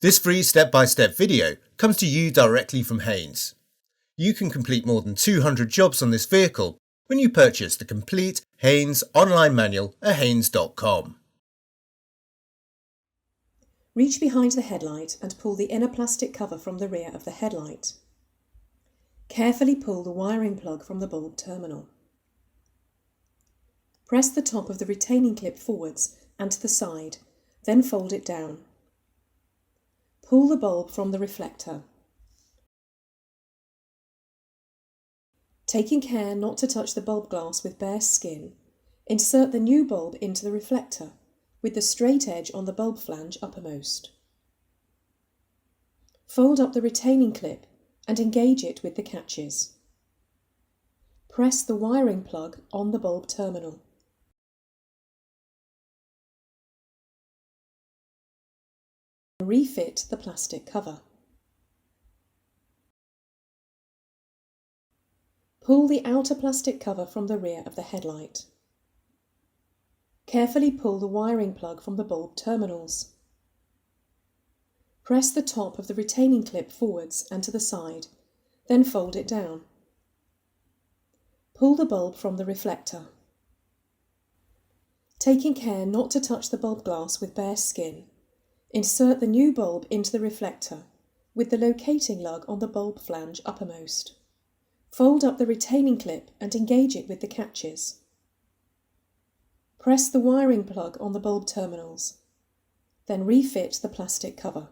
This free step-by-step video comes to you directly from Haynes. You can complete more than 200 jobs on this vehicle when you purchase the complete Haynes online manual at haynes.com. Reach behind the headlight and pull the inner plastic cover from the rear of the headlight. Carefully pull the wiring plug from the bulb terminal. Press the top of the retaining clip forwards and to the side, then fold it down. Pull the bulb from the reflector. Taking care not to touch the bulb glass with bare skin, insert the new bulb into the reflector, with the straight edge on the bulb flange uppermost. Fold up the retaining clip and engage it with the catches. Press the wiring plug on the bulb terminal. Refit the plastic cover. Pull the outer plastic cover from the rear of the headlight. Carefully pull the wiring plug from the bulb terminals. Press the top of the retaining clip forwards and to the side, then fold it down. Pull the bulb from the reflector. Taking care not to touch the bulb glass with bare skin, insert the new bulb into the reflector, with the locating lug on the bulb flange uppermost. Fold up the retaining clip and engage it with the catches. Press the wiring plug on the bulb terminals, then refit the plastic cover.